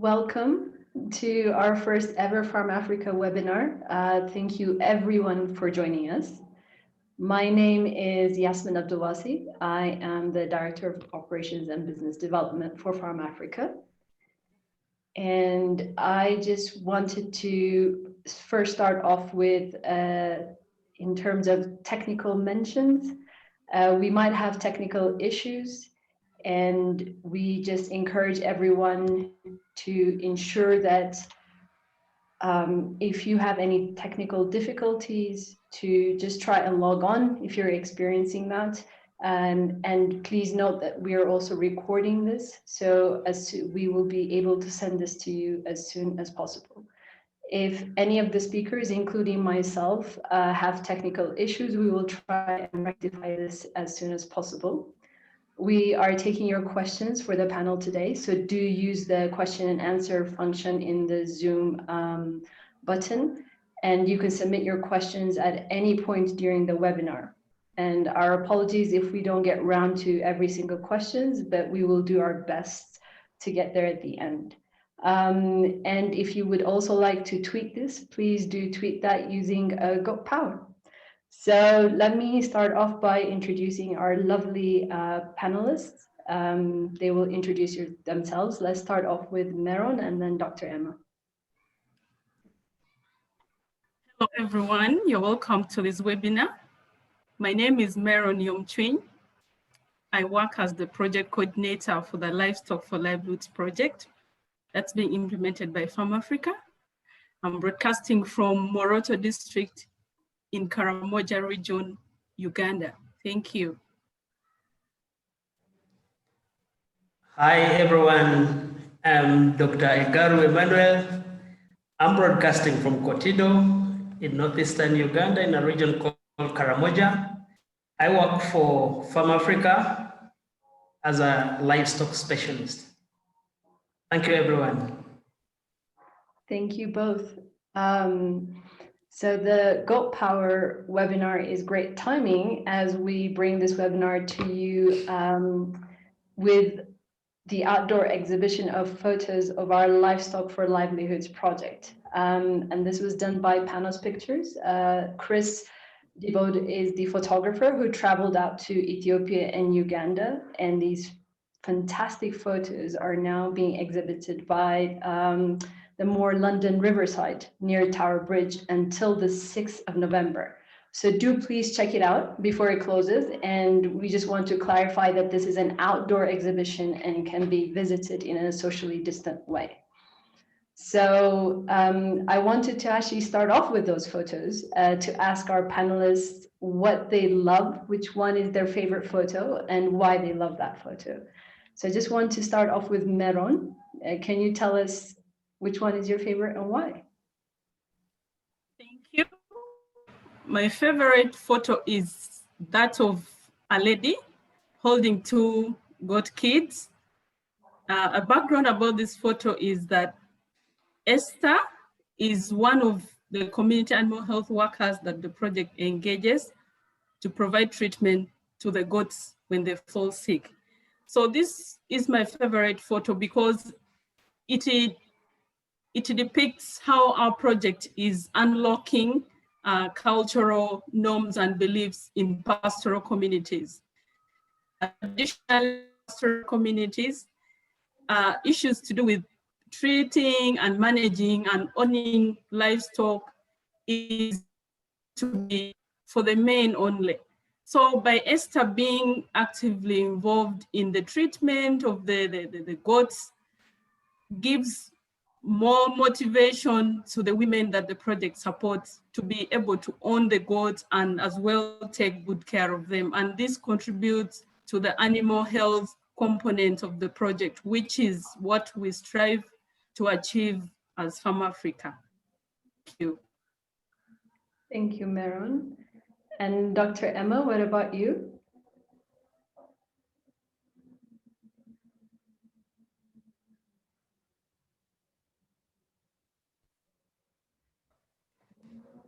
Welcome to our first ever Farm Africa webinar. Thank you everyone for joining us. My name is Yasmin Abdulwasi. I am the Director of Operations and Business Development for Farm Africa. And I just wanted to first start off with, in terms of technical mentions, we might have technical issues, and we just encourage everyone to ensure that if you have any technical difficulties, to just try and log on if you're experiencing that. And please note that we are also recording this, so we will be able to send this to you as soon as possible. If any of the speakers, including myself, have technical issues, we will try and rectify this as soon as possible. We are taking your questions for the panel today, so do use the question and answer function in the Zoom button, and you can submit your questions at any point during the webinar. And our apologies if we don't get round to every single questions, but we will do our best to get there at the end. And if you would also like to tweet this, please do tweet that using GOAT Power. So let me start off by introducing our lovely panelists. They will introduce themselves. Let's start off with Meron and then Dr. Emma. Hello, everyone. You're welcome to this webinar. My name is Meron Yomchwin. I work as the project coordinator for the Livestock for Livelihoods project that's being implemented by Farm Africa. I'm broadcasting from Moroto district in Karamoja region, Uganda. Thank you. Hi, everyone. I'm Dr. Egaru Emmanuel. I'm broadcasting from Kotido in northeastern Uganda in a region called Karamoja. I work for Farm Africa as a livestock specialist. Thank you, everyone. Thank you both. So the GOAT Power webinar is great timing as we bring this webinar to you with the outdoor exhibition of photos of our Livestock for Livelihoods project. And this was done by Panos Pictures. Chris Dibod is the photographer who traveled out to Ethiopia and Uganda, and these fantastic photos are now being exhibited by the Moor London Riverside near Tower Bridge until the 6th of November. So do please check it out before it closes. And we just want to clarify that this is an outdoor exhibition and can be visited in a socially distant way. So I wanted to actually start off with those photos to ask our panelists what they love, which one is their favorite photo and why they love that photo. So I just want to start off with Meron. Can you tell us which one is your favorite and why? Thank you. My favorite photo is that of a lady holding two goat kids. A background about this photo is that Esther is one of the community animal health workers that the project engages to provide treatment to the goats when they fall sick. So this is my favorite photo because it depicts how our project is unlocking cultural norms and beliefs in pastoral communities. Additional pastoral communities, issues to do with treating and managing and owning livestock is to be for the men only. So by Esther being actively involved in the treatment of the goats gives more motivation to the women that the project supports to be able to own the goats and as well take good care of them. And this contributes to the animal health component of the project, which is what we strive to achieve as Farm Africa. Thank you. Thank you, Meron. And Dr. Emma, what about you?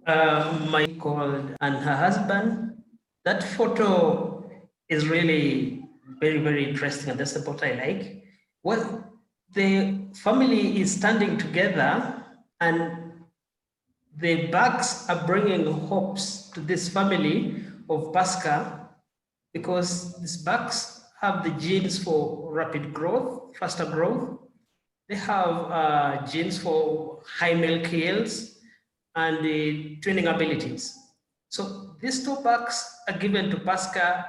My called and her husband. That photo is really very, very interesting, and that's the part I like. Well, the family is standing together, and the bucks are bringing hopes to this family of Pasca, because these bucks have the genes for rapid growth, faster growth. They have genes for high milk yields and the training abilities. So these two bucks are given to Pasca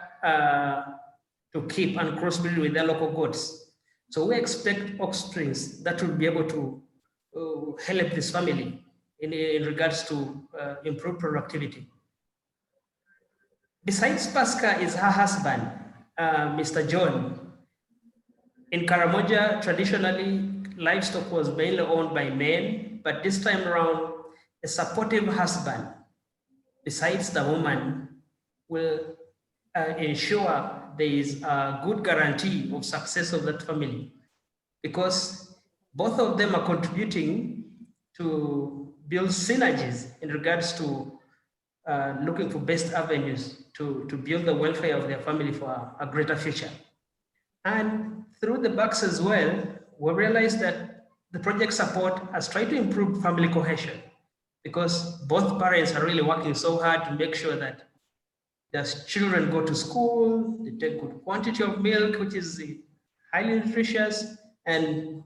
to keep and crossbreed with their local goats. So we expect offsprings that will be able to help this family in regards to improve productivity. Besides Pasca is her husband, Mr. John. In Karamoja, traditionally, livestock was mainly owned by men, but this time around, a supportive husband, besides the woman, will ensure there is a good guarantee of success of that family, because both of them are contributing to build synergies in regards to looking for best avenues to build the welfare of their family for a greater future. And through the bucks as well, we realized that the project support has tried to improve family cohesion, because both parents are really working so hard to make sure that their children go to school, they take good quantity of milk, which is highly nutritious, and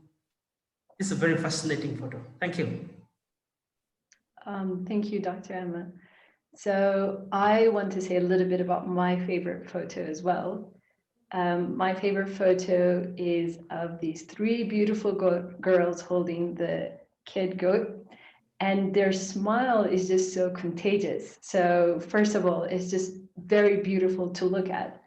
it's a very fascinating photo. Thank you. Thank you, Dr. Emma. So I want to say a little bit about my favorite photo as well. My favorite photo is of these three beautiful girls holding the kid goat, and their smile is just so contagious. So first of all, it's just very beautiful to look at.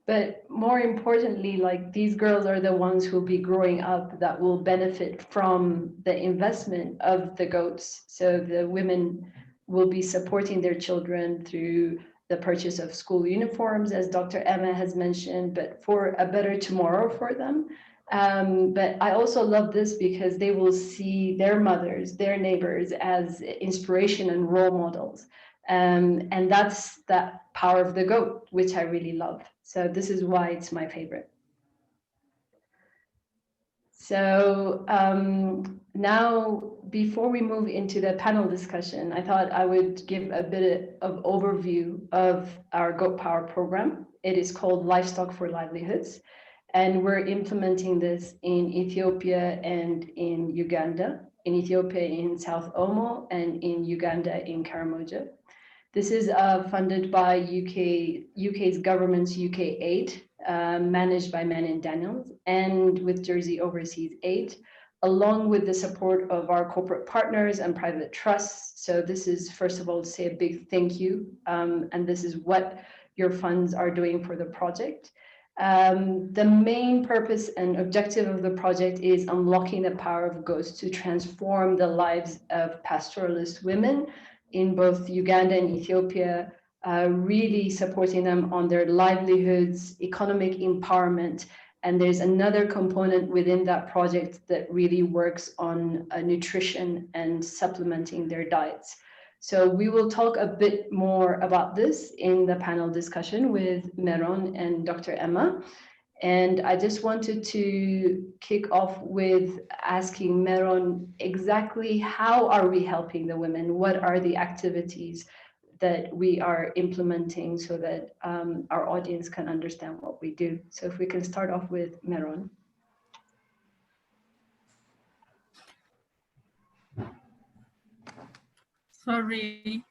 But more importantly, like, these girls are the ones who will be growing up that will benefit from the investment of the goats. So the women will be supporting their children through the purchase of school uniforms, as Dr. Emma has mentioned, but for a better tomorrow for them. But I also love this because they will see their mothers, their neighbors as inspiration and role models. And that's that power of the goat, which I really love. So this is why it's my favorite. So now, before we move into the panel discussion, I thought I would give a bit of overview of our Goat Power program. It is called Livestock for Livelihoods, and we're implementing this in Ethiopia and in Uganda. In Ethiopia in South Omo, and in Uganda in Karamoja. This is funded by UK's government's UK Aid, managed by Manning Daniels, and with Jersey Overseas Aid, along with the support of our corporate partners and private trusts. So this is, first of all, to say a big thank you, and this is what your funds are doing for the project. The main purpose and objective of the project is unlocking the power of goats to transform the lives of pastoralist women in both Uganda and Ethiopia, really supporting them on their livelihoods, economic empowerment. And there's another component within that project that really works on nutrition and supplementing their diets. So we will talk a bit more about this in the panel discussion with Meron and Dr. Emma. And I just wanted to kick off with asking Meron, exactly how are we helping the women? What are the activities that we are implementing so that our audience can understand what we do? So if we can start off with Meron. Sorry.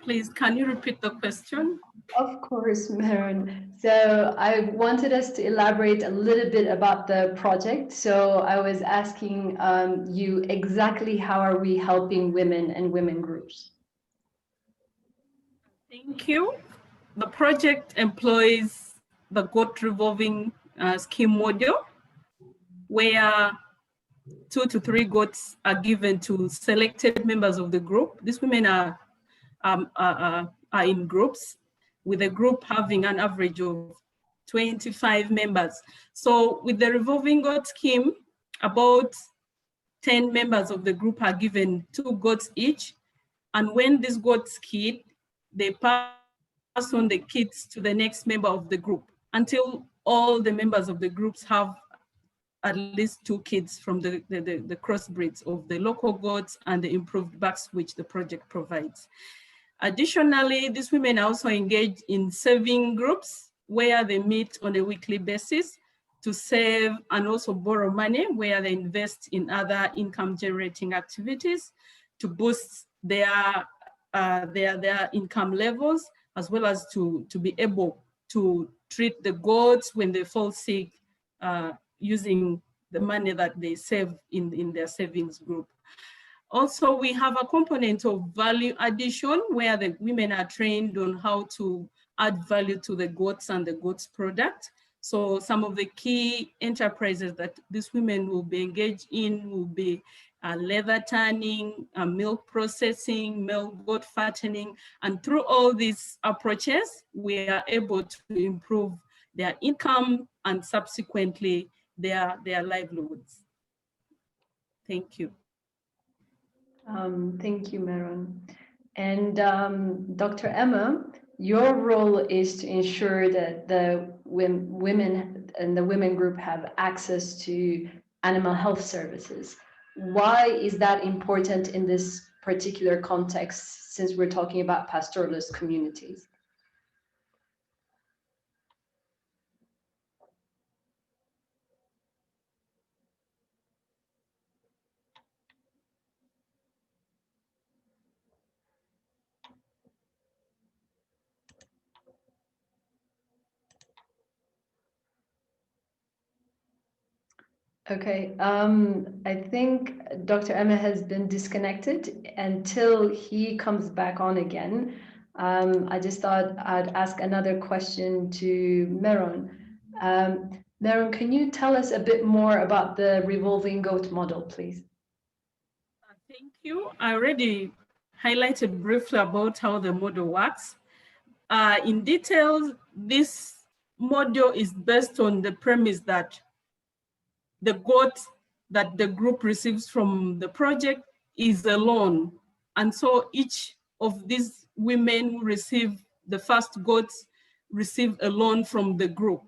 Please, can you repeat the question? Of course, Meron. So I wanted us to elaborate a little bit about the project. So I was asking you exactly how are we helping women and women groups? Thank you. The project employs the goat revolving scheme model, where 2 to 3 goats are given to selected members of the group. These women are in groups, with a group having an average of 25 members. So with the revolving goat scheme, about 10 members of the group are given 2 goats each. And when these goats kid, they pass on the kids to the next member of the group until all the members of the groups have at least 2 kids from the crossbreeds of the local goats and the improved bucks which the project provides. Additionally, these women are also engaged in saving groups where they meet on a weekly basis to save and also borrow money, where they invest in other income generating activities to boost their income levels, as well as to be able to treat the goats when they fall sick using the money that they save in their savings group. Also, we have a component of value addition where the women are trained on how to add value to the goats and the goats product. So some of the key enterprises that these women will be engaged in will be leather tanning, milk processing, milk goat fattening. And through all these approaches, we are able to improve their income and subsequently their livelihoods. Thank you. Thank you, Meron. And Dr. Emma, your role is to ensure that the women and the women group have access to animal health services. Why is that important in this particular context, since we're talking about pastoralist communities? Okay, I think Dr. Emma has been disconnected. Until he comes back on again, I just thought I'd ask another question to Meron. Meron, can you tell us a bit more about the revolving goat model, please? Thank you. I already highlighted briefly about how the model works. In detail, this model is based on the premise that the goat that the group receives from the project is a loan. And so each of these women who receive the first goats receive a loan from the group.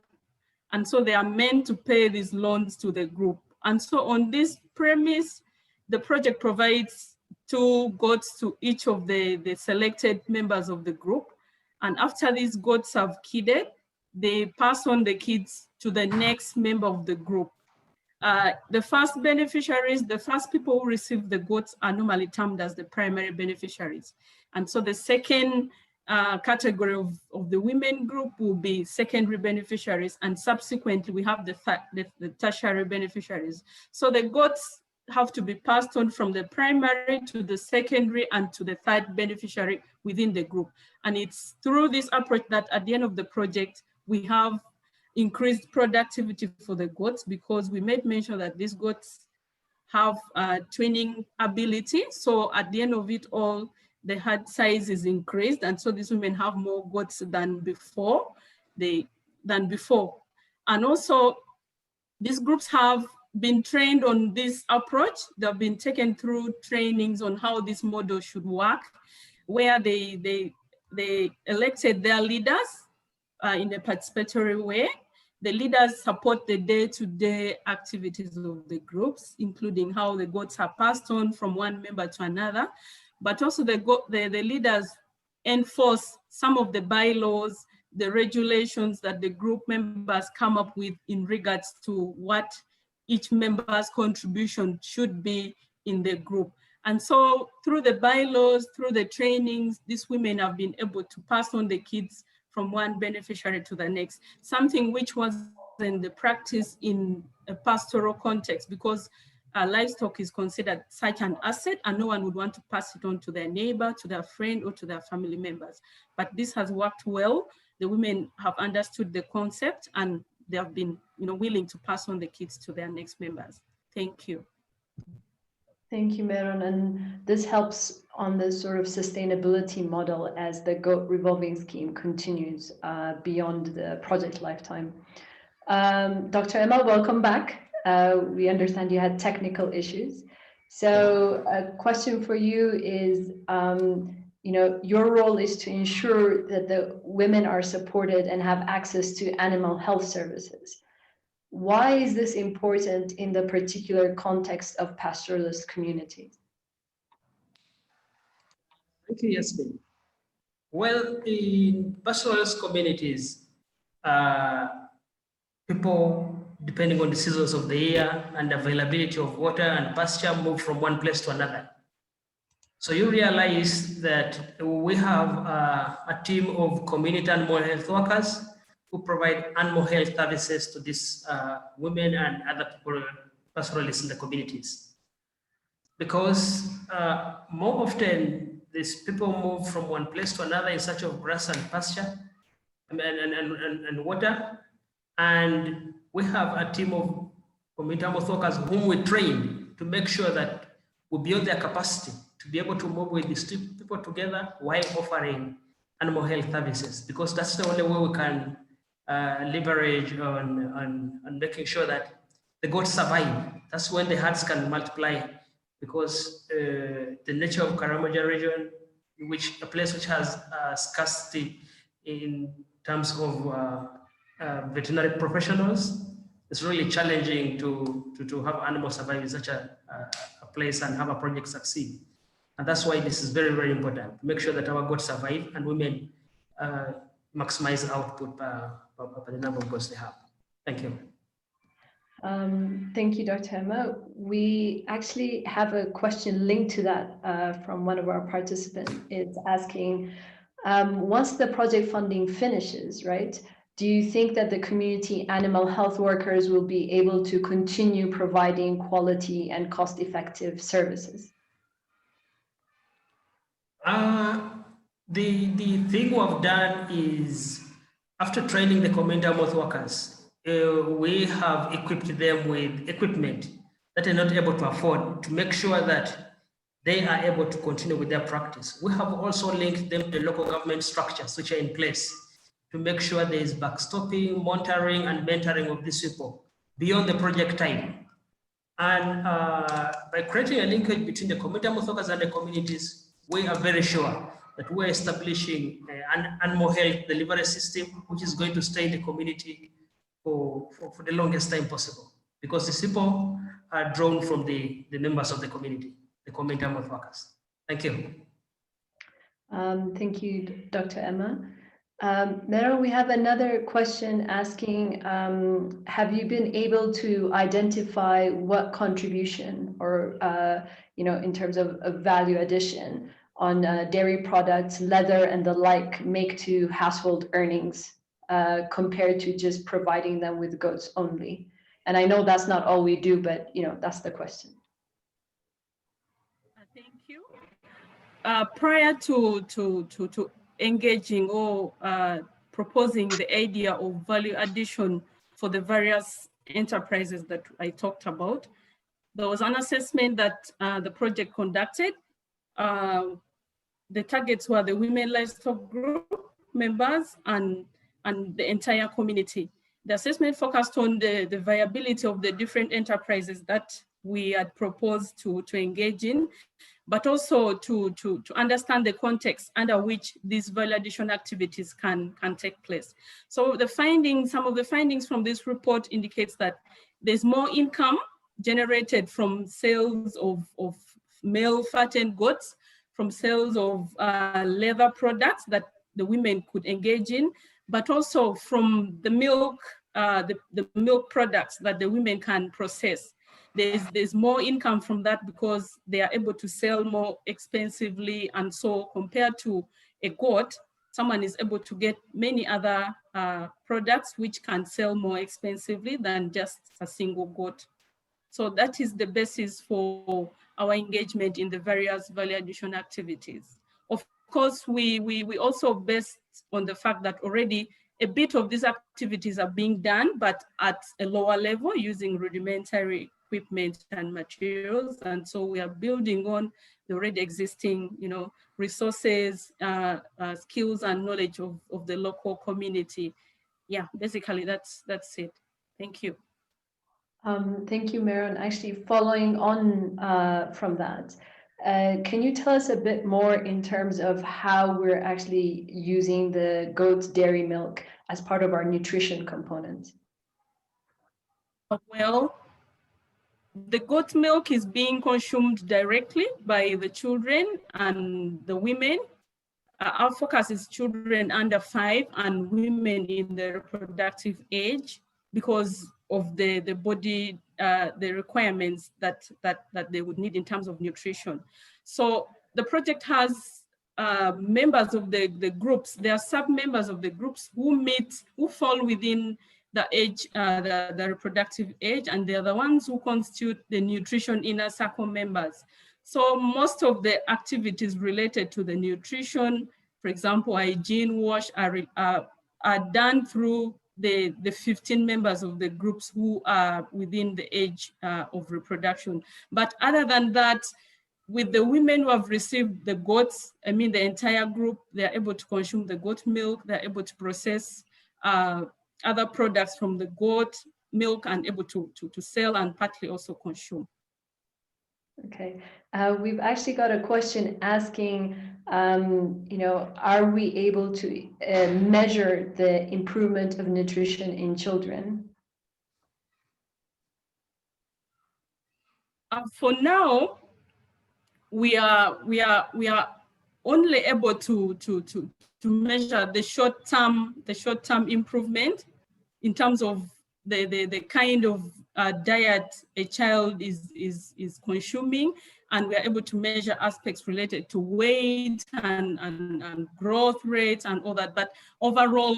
And so they are meant to pay these loans to the group. And so on this premise, the project provides 2 goats to each of the selected members of the group. And after these goats have kidded, they pass on the kids to the next member of the group. The first beneficiaries, the first people who receive the goats are normally termed as the primary beneficiaries. And so the second category of the women group will be secondary beneficiaries, and subsequently we have the tertiary beneficiaries. So the goats have to be passed on from the primary to the secondary and to the third beneficiary within the group. And it's through this approach that at the end of the project, we have increased productivity for the goats, because we made mention that these goats have twinning ability. So at the end of it all, the herd size is increased. And so these women have more goats than before. And also these groups have been trained on this approach. They've been taken through trainings on how this model should work, where they elected their leaders in a participatory way. The leaders support the day-to-day activities of the groups, including how the goats are passed on from one member to another, but also the leaders enforce some of the bylaws, the regulations that the group members come up with in regards to what each member's contribution should be in the group. And so through the bylaws, through the trainings, these women have been able to pass on the kids from one beneficiary to the next, something which was in the practice in a pastoral context, because livestock is considered such an asset and no one would want to pass it on to their neighbor, to their friend, or to their family members. But this has worked well. The women have understood the concept and they have been willing to pass on the kids to their next members. Thank you. Thank you, Meron. And this helps on the sort of sustainability model as the goat revolving scheme continues beyond the project lifetime. Dr. Emma, welcome back. We understand you had technical issues. So a question for you is, your role is to ensure that the women are supported and have access to animal health services. Why is this important in the particular context of pastoralist communities? Thank you, Yasmin. Well, in pastoralist communities, people, depending on the seasons of the year and availability of water and pasture, move from one place to another. So you realize that we have a team of community animal health workers who provide animal health services to these women and other people, pastoralists in the communities. Because more often, these people move from one place to another in search of grass and pasture and water. And we have a team of community health workers whom we train to make sure that we build their capacity to be able to move with these people together while offering animal health services, because that's the only way we can leverage on making sure that the goats survive. That's when the herds can multiply, because the nature of Karamoja region, a place which has scarcity in terms of veterinary professionals, it's really challenging to have animals survive in such a place and have a project succeed. And that's why this is very, very important to make sure that our goats survive and women maximize output by the number of goats they have. Thank you. Thank you, Dr. Emma. We actually have a question linked to that from one of our participants. It's asking, once the project funding finishes, right, do you think that the community animal health workers will be able to continue providing quality and cost-effective services? The thing we've done is, after training the community health workers, we have equipped them with equipment that they're not able to afford to make sure that they are able to continue with their practice. We have also linked them to the local government structures which are in place to make sure there is backstopping, monitoring, and mentoring of these people beyond the project time. And by creating a linkage between the community health workers and the communities, we are very sure that we're establishing an animal health delivery system which is going to stay in the community for the longest time possible, because the people are drawn from the members of the community, the community health workers. Thank you. Thank you, Dr. Emma. Meryl, we have another question asking, have you been able to identify what contribution or, in terms of value addition on dairy products, leather and the like make to household earnings compared to just providing them with goats only? And I know that's not all we do, but that's the question. Thank you. Prior to engaging or proposing the idea of value addition for the various enterprises that I talked about, there was an assessment that the project conducted. The targets were the women livestock group members and the entire community. The assessment focused on the viability of the different enterprises that we had proposed to engage in, but also to understand the context under which these value addition activities can take place. So some of the findings from this report indicates that there's more income generated from sales of male fattened goats, from sales of leather products that the women could engage in, but also from the milk, the milk products that the women can process. There's more income from that because they are able to sell more expensively, and so compared to a goat, someone is able to get many other products which can sell more expensively than just a single goat. So that is the basis for our engagement in the various value addition activities. Of course, we also based on the fact that already a bit of these activities are being done, but at a lower level using rudimentary equipment and materials. And so we are building on the already existing, resources, skills and knowledge of the local community. Yeah, basically that's it. Thank you. Thank you, Meron. Actually, following on from that, can you tell us a bit more in terms of how we're actually using the goat's dairy milk as part of our nutrition component? Well, the goat milk is being consumed directly by the children and the women. Our focus is children under 5 and women in the reproductive age because of the body, the requirements that they would need in terms of nutrition. So the project has members of the groups. There are sub-members of the groups who fall within the age, the reproductive age, and they're the ones who constitute the nutrition inner circle members. So most of the activities related to the nutrition, for example, hygiene wash, are done through the 15 members of the groups who are within the age of reproduction. But other than that, with the women who have received the goats, I mean the entire group, they're able to consume the goat milk, they're able to process other products from the goat milk and able to sell and partly also consume. Okay, we've actually got a question asking, are we able to measure the improvement of nutrition in children? For now, we are only able to measure the short-term improvement in terms of the kind of diet a child is consuming, and we are able to measure aspects related to weight and growth rates and all that. But overall,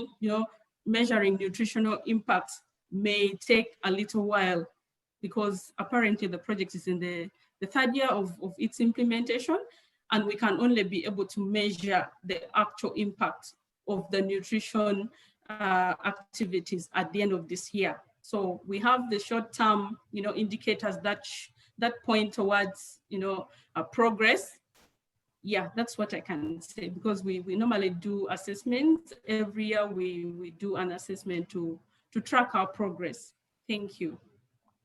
measuring nutritional impact may take a little while because apparently the project is in the third year of its implementation, and we can only be able to measure the actual impact of the nutrition activities at the end of this year. So we have the short-term, indicators that point towards, progress. Yeah, that's what I can say, because we normally do assessments every year. We do an assessment to track our progress. Thank you.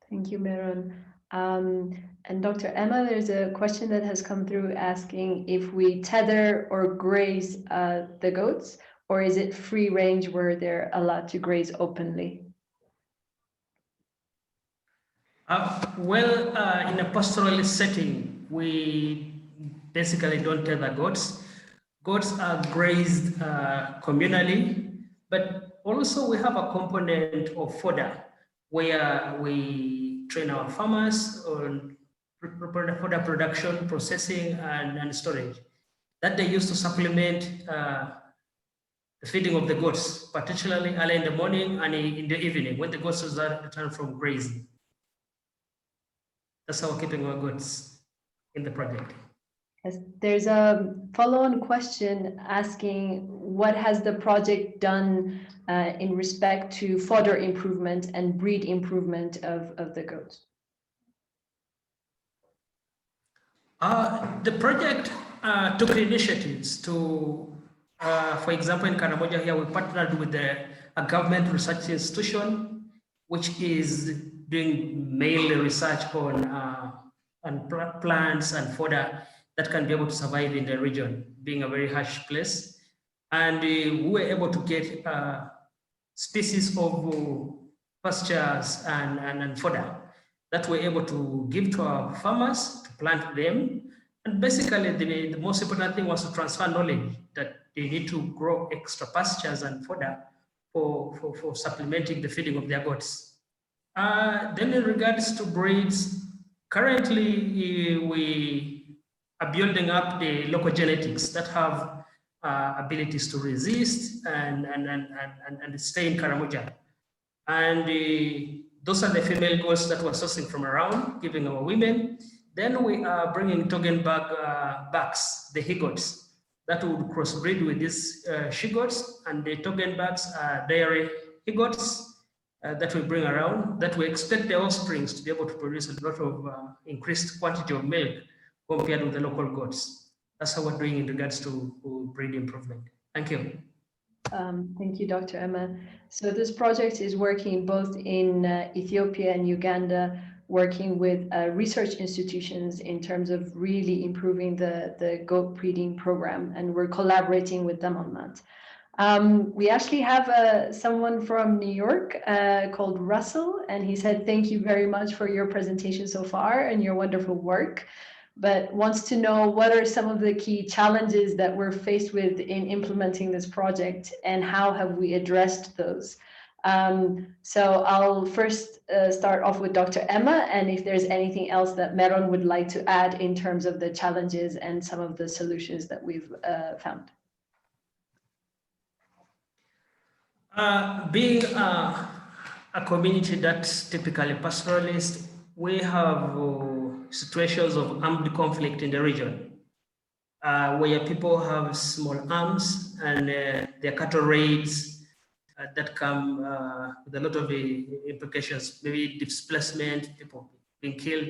Thank you, Meron. And Dr. Emma, there's a question that has come through asking if we tether or graze the goats, or is it free range where they're allowed to graze openly? In a pastoralist setting, we basically don't tether goats. Goats are grazed communally, but also we have a component of fodder where we train our farmers on fodder production, processing, and storage that they use to supplement the feeding of the goats, particularly early in the morning and in the evening when the goats return from grazing. That's how we're keeping our goats in the project. Yes, there's a follow-on question asking what has the project done in respect to fodder improvement and breed improvement of the goats? The project took initiatives to, for example, in Karamoja here, we partnered with a government research institution, which is doing mainly research on plants and fodder that can be able to survive in the region, being a very harsh place. And we were able to get species of pastures and fodder that we're able to give to our farmers to plant them. And basically, the most important thing was to transfer knowledge that they need to grow extra pastures and fodder for supplementing the feeding of their goats. Then in regards to breeds, currently we are building up the local genetics that have abilities to resist and stay in Karamoja. And those are the female goats that we're sourcing from around, giving our women. Then we are bringing Toggenburg bucks, the he-goats, that would crossbreed with these she-goats, and the Toggenburgs are dairy he-goats that we bring around, that we expect the offsprings to be able to produce a lot of increased quantity of milk compared with the local goats. That's how we're doing in regards to breed improvement. Thank you. Thank you, Dr. Emma. So this project is working both in Ethiopia and Uganda working with research institutions in terms of really improving the goat breeding program, and we're collaborating with them on that. We actually have someone from New York called Russell, and he said, thank you very much for your presentation so far and your wonderful work, but wants to know what are some of the key challenges that we're faced with in implementing this project and how have we addressed those. So I'll first start off with Dr. Emma, and if there's anything else that Meron would like to add in terms of the challenges and some of the solutions that we've found. Being a community that's typically pastoralist, we have situations of armed conflict in the region, where people have small arms and their cattle raids that come with a lot of implications, maybe displacement, people being killed.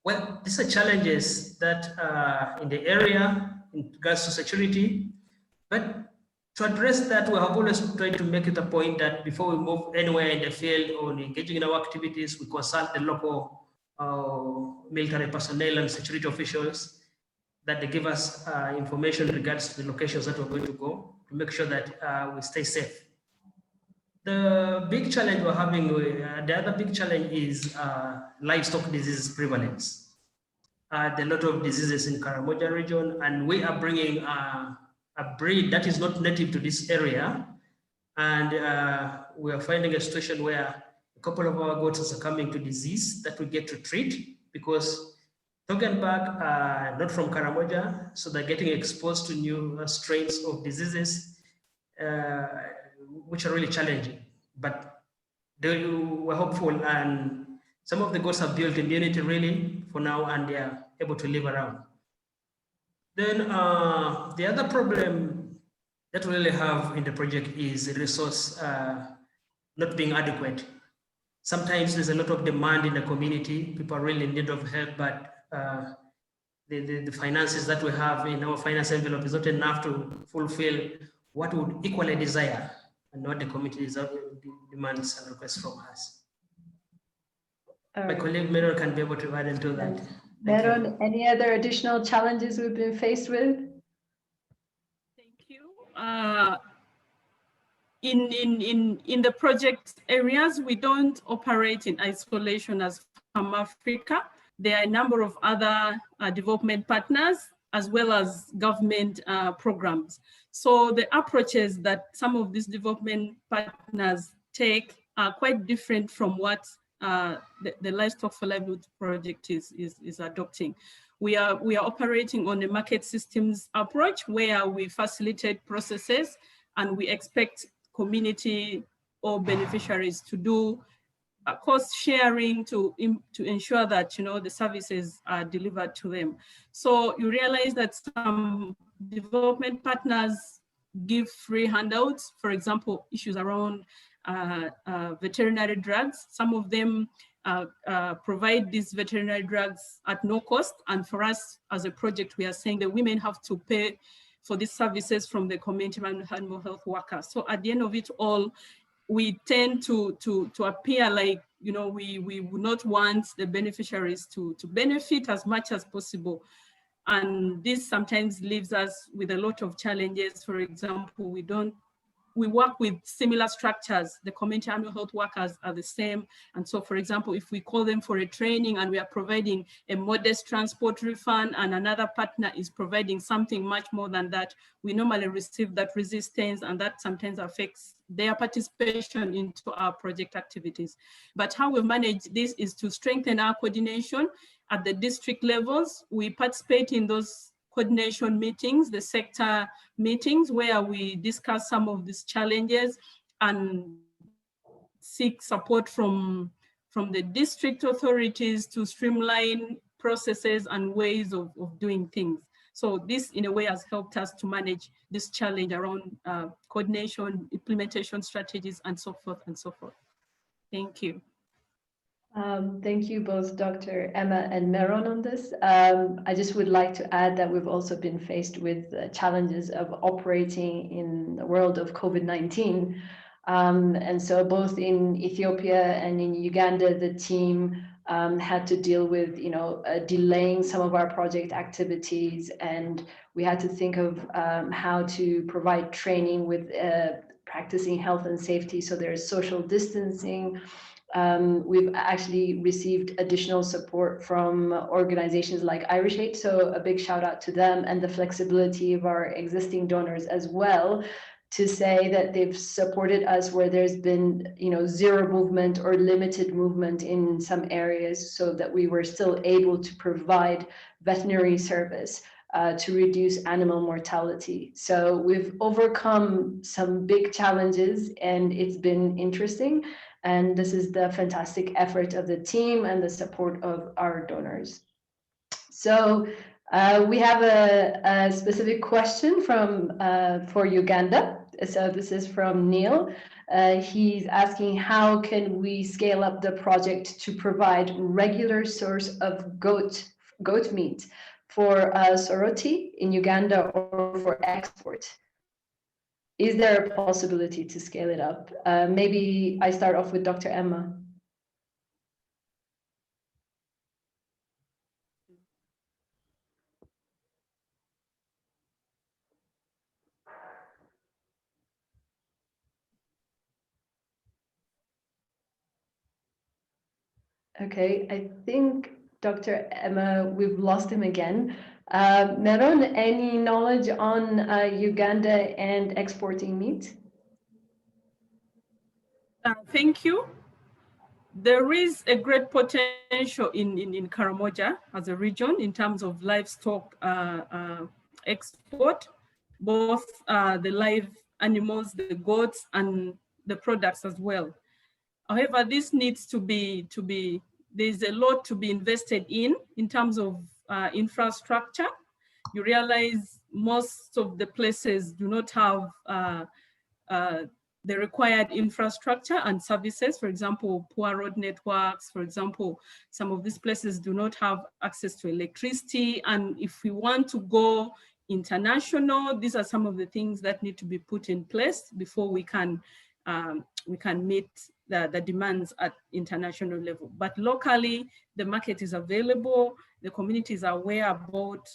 Well, these are challenges that in the area in regards to security, but to address that, we have always tried to make it a point that before we move anywhere in the field or engaging in our activities, we consult the local military personnel and security officials, that they give us information in regards to the locations that we're going to go to make sure that we stay safe. The big challenge we're having, the other big challenge is livestock disease prevalence. There are a lot of diseases in Karamoja region, and we are bringing a breed that is not native to this area. And we are finding a situation where a couple of our goats are succumbing to disease that we get to treat because Toggenburg are not from Karamoja, so they're getting exposed to new strains of diseases, which are really challenging. But we're hopeful, and some of the goats have built immunity really for now, and they are able to live around. Then the other problem that we really have in the project is the resource not being adequate. Sometimes there's a lot of demand in the community. People are really in need of help, but the finances that we have in our finance envelope is not enough to fulfill what we would equally desire and what the community demands and requests from us. My colleague Meron can be able to add into that. Meron, any other additional challenges we've been faced with? Thank you. In the project areas, we don't operate in isolation as Farm Africa. There are a number of other development partners as well as government programs. So the approaches that some of these development partners take are quite different from what the Livestock for Livelihood project is adopting. We are operating on a market systems approach where we facilitate processes and we expect community or beneficiaries to do cost sharing to ensure that the services are delivered to them. So you realize that some development partners give free handouts, for example, issues around veterinary drugs. Some of them provide these veterinary drugs at no cost. And for us as a project, we are saying that women have to pay for these services from the community animal health workers. So at the end of it all, we tend to appear like, we would not want the beneficiaries to benefit as much as possible. And this sometimes leaves us with a lot of challenges. For example, we work with similar structures. The community animal health workers are the same. And so, for example, if we call them for a training and we are providing a modest transport refund and another partner is providing something much more than that, we normally receive that resistance, and that sometimes affects their participation into our project activities. But how we manage this is to strengthen our coordination at the district levels. We participate in those coordination meetings, the sector meetings, where we discuss some of these challenges and seek support from the district authorities to streamline processes and ways of doing things. So this, in a way, has helped us to manage this challenge around coordination, implementation strategies, and so forth and so forth. Thank you. Thank you both, Dr. Emma and Meron, on this. I just would like to add that we've also been faced with challenges of operating in the world of COVID-19. And so both in Ethiopia and in Uganda, the team had to deal with, delaying some of our project activities, and we had to think of how to provide training with practicing health and safety. So there's social distancing. We've actually received additional support from organizations like Irish Aid, so a big shout out to them, and the flexibility of our existing donors as well, to say that they've supported us where there's been, zero movement or limited movement in some areas, so that we were still able to provide veterinary service to reduce animal mortality. So we've overcome some big challenges, and it's been interesting. And this is the fantastic effort of the team and the support of our donors. So we have a specific question for Uganda. So this is from Neil. He's asking, how can we scale up the project to provide regular source of goat meat for Soroti in Uganda or for export? Is there a possibility to scale it up? Maybe I start off with Dr. Emma. Okay, I think Dr. Emma, we've lost him again. Meron, any knowledge on Uganda and exporting meat? Thank you. There is a great potential in Karamoja as a region in terms of livestock export, both the live animals, the goats, and the products as well. However, this needs to be, there's a lot to be invested in terms of infrastructure. You realize most of the places do not have the required infrastructure and services. For example, poor road networks. For example, some of these places do not have access to electricity. And if we want to go international, these are some of the things that need to be put in place before we can meet the demands at international level. But locally, the market is available. The communities are aware about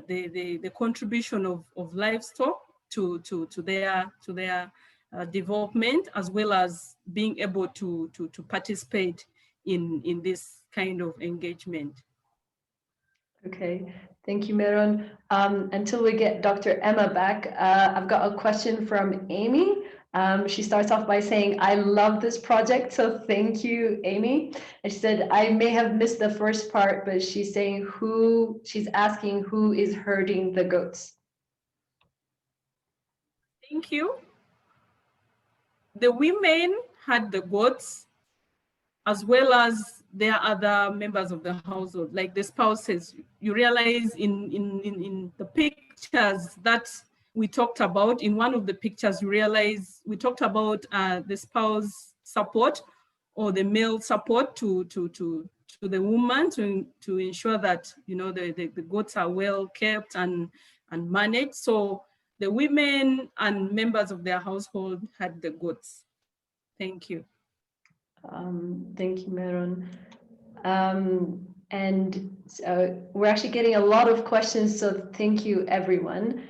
the contribution of livestock to their development, as well as being able to participate in this kind of engagement. Okay, thank you, Meron. Until we get Dr. Emma back, I've got a question from Amy. She starts off by saying, I love this project, so thank you, Amy. And she said, I may have missed the first part, but she's saying she's asking who is herding the goats. Thank you. The women had the goats, as well as their other members of the household, like the spouses. You realize in the pictures that we talked about, in one of the pictures, you realize we talked about the spouse support or the male support to the woman to ensure that, the goats are well kept and managed. So the women and members of their household had the goats. Thank you. Thank you, Meron. And so we're actually getting a lot of questions, so thank you, everyone.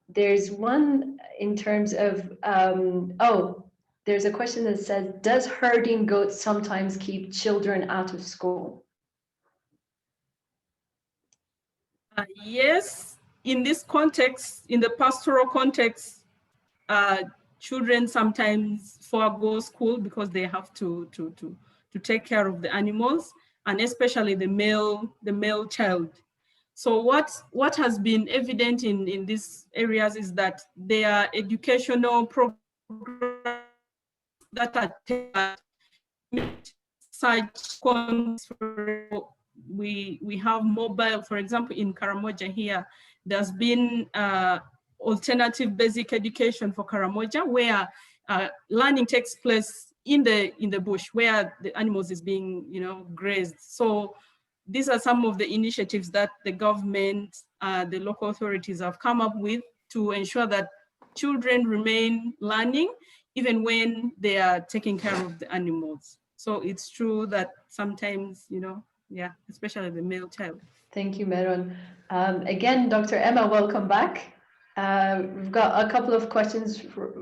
There's one in terms of, there's a question that says, does herding goats sometimes keep children out of school? Yes, in this context, in the pastoral context, children sometimes forego school because they have to take care of the animals, and especially the male child. So what has been evident in these areas is that there are educational programs that are such we have mobile, for example, in Karamoja here, there's been alternative basic education for Karamoja, where learning takes place in the bush where the animals is being grazed. So these are some of the initiatives that the government, the local authorities have come up with to ensure that children remain learning even when they are taking care of the animals. So it's true that sometimes, yeah, especially the male child. Thank you, Meron. Again, Dr. Emma, welcome back. We've got a couple of questions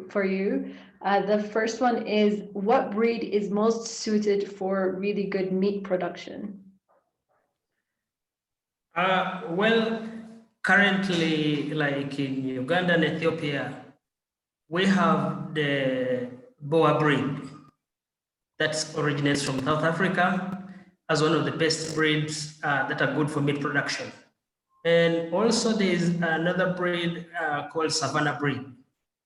for you. The first one is, what breed is most suited for really good meat production? Well, currently, like in Uganda and Ethiopia, we have the Boa breed that originates from South Africa as one of the best breeds that are good for meat production. And also there is another breed called Savannah breed.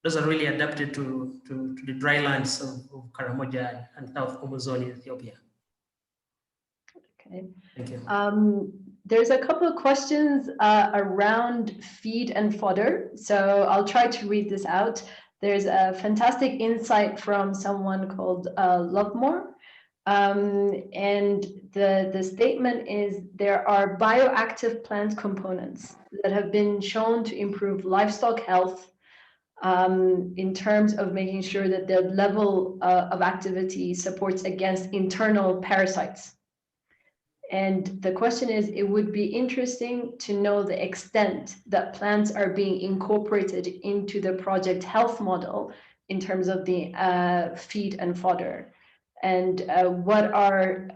Those are really adapted to the dry lands of Karamoja and South Omo zone in Ethiopia. Okay. Thank you. There's a couple of questions around feed and fodder. So I'll try to read this out. There's a fantastic insight from someone called Lovemore. And the statement is, there are bioactive plant components that have been shown to improve livestock health in terms of making sure that the level of activity supports against internal parasites. And the question is, it would be interesting to know the extent that plants are being incorporated into the project health model in terms of the feed and fodder. And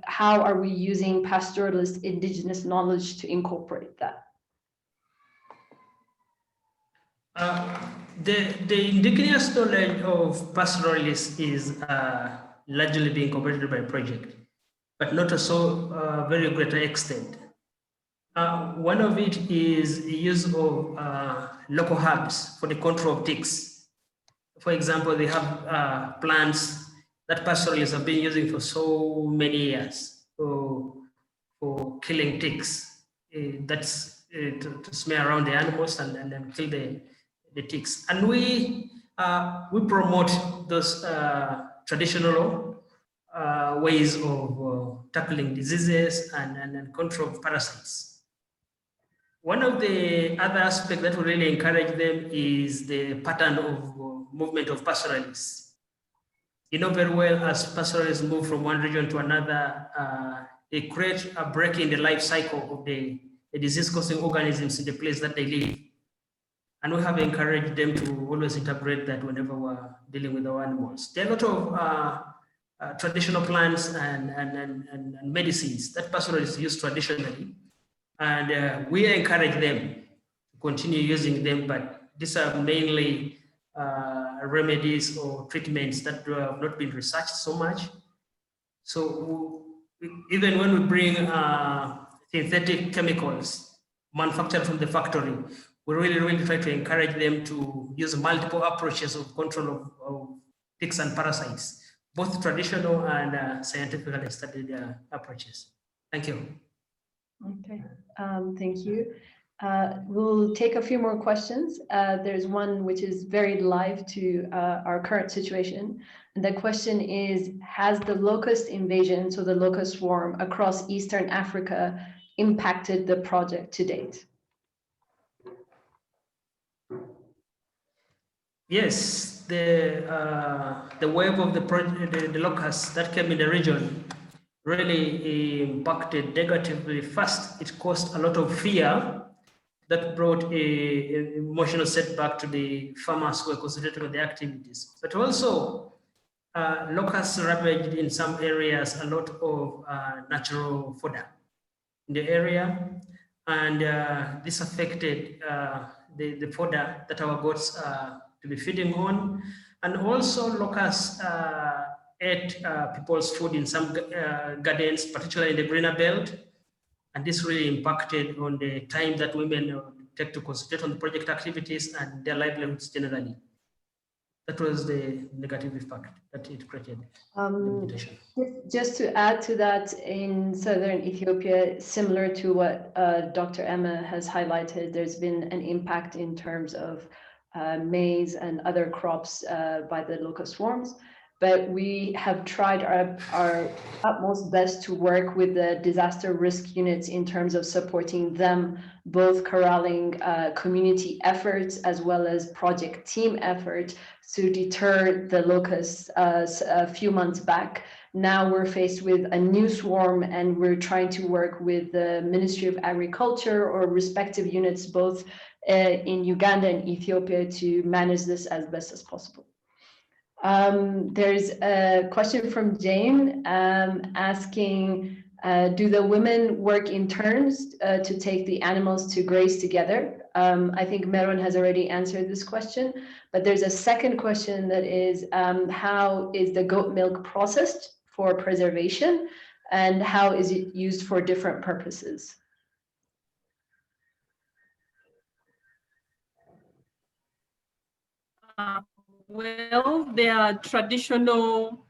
how are we using pastoralist indigenous knowledge to incorporate that? The indigenous knowledge of pastoralists is largely being incorporated by project, but not so very greater extent. One of it is the use of local herbs for the control of ticks. For example, they have plants that pastoralists have been using for so many years for killing ticks. That's to smear around the animals and then kill the ticks. And we promote those traditional ways of tackling diseases and control of parasites. One of the other aspects that we really encourage them is the pattern of movement of pastoralists. You know very well, as pastoralists move from one region to another, they create a break in the life cycle of the disease-causing organisms in the place that they live. And we have encouraged them to always integrate that whenever we're dealing with our animals. There are a lot of traditional plants and medicines that pastoralists use traditionally. And we encourage them to continue using them, but these are mainly remedies or treatments that have not been researched so much. So even when we bring synthetic chemicals manufactured from the factory, we really try to encourage them to use multiple approaches of control of ticks and parasites, both traditional and scientifically studied approaches. Thank you. Okay, thank you. We'll take a few more questions. There's one which is very live to our current situation. And the question is, has the locust invasion, so the locust swarm across Eastern Africa, impacted the project to date? Yes, the wave of the locusts that came in the region really impacted negatively. First, it caused a lot of fear that brought an emotional setback to the farmers who were concentrating on the activities. But also, locusts ravaged in some areas a lot of natural fodder in the area, and this affected the fodder that our goats to be feeding on. And also locusts ate people's food in some gardens, particularly in the greener belt. And this really impacted on the time that women take to concentrate on the project activities and their livelihoods generally. That was the negative impact that it created. Just to add to that, in southern Ethiopia, similar to what Dr. Emma has highlighted, there's been an impact in terms of maize and other crops by the locust swarms. But we have tried our utmost best to work with the disaster risk units in terms of supporting them, both corralling community efforts as well as project team effort to deter the locusts a few months back. Now we're faced with a new swarm, and we're trying to work with the Ministry of Agriculture or respective units, both in Uganda and Ethiopia, to manage this as best as possible. There's a question from Jane asking, do the women work in turns to take the animals to graze together? I think Meron has already answered this question, but there's a second question that is, how is the goat milk processed for preservation, and how is it used for different purposes? Well, there are traditional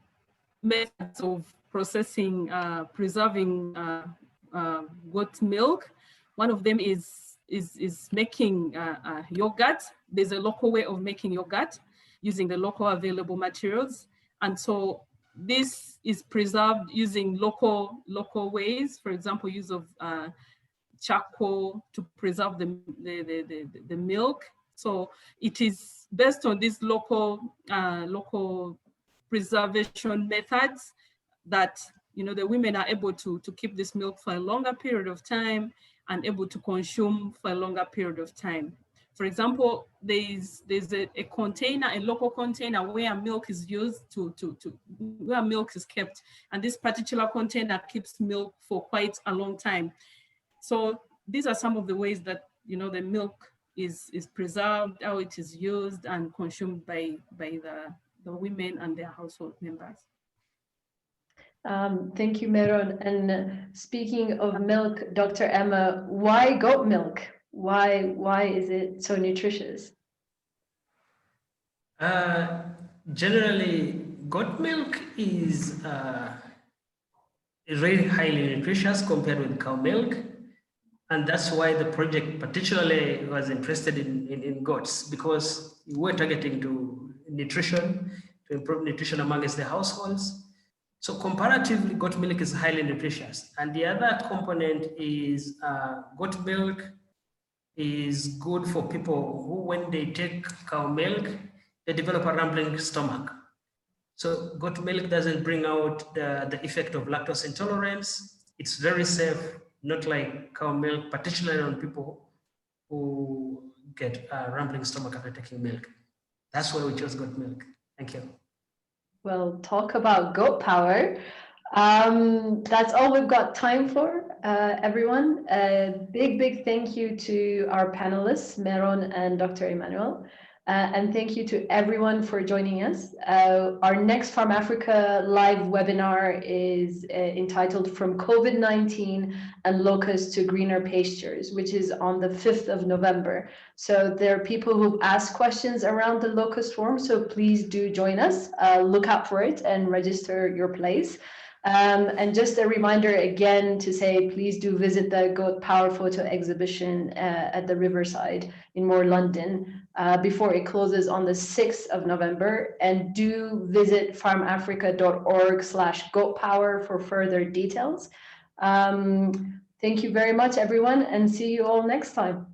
methods of processing, preserving goat milk. One of them is making yogurt. There's a local way of making yogurt using the local available materials, and so this is preserved using local ways. For example, use of charcoal to preserve the milk. So it is based on these local preservation methods that, you know, the women are able to keep this milk for a longer period of time and able to consume for a longer period of time. For example, there's a container, a local container where milk is used where milk is kept, and this particular container keeps milk for quite a long time. So these are some of the ways that, you know, the milk is preserved, how it is used and consumed by the women and their household members. Thank you, Meron. And speaking of milk, Dr. Emma, why goat milk? Why is it so nutritious? Generally, goat milk is really highly nutritious compared with cow milk. And that's why the project particularly was interested in goats, because we're targeting to nutrition, to improve nutrition amongst the households. So comparatively, goat milk is highly nutritious. And the other component is goat milk is good for people who, when they take cow milk, they develop a rumbling stomach. So goat milk doesn't bring out the effect of lactose intolerance. It's very safe, not like cow milk, particularly on people who get a rumbling stomach after taking milk. That's why we chose goat milk. Thank you. Well, talk about goat power. That's all we've got time for, everyone. A big thank you to our panelists, Meron and Dr. Emmanuel. And thank you to everyone for joining us. Our next Farm Africa live webinar is entitled From COVID-19 and Locusts to Greener Pastures, which is on the 5th of November. So there are people who ask questions around the locust swarm, so please do join us. Look out for it and register your place. And just a reminder again to say, please do visit the Goat Power Photo Exhibition at the Riverside in Moore, London, before it closes on the 6th of November. And do visit farmafrica.org/goatpower for further details. Thank you very much, everyone, and see you all next time.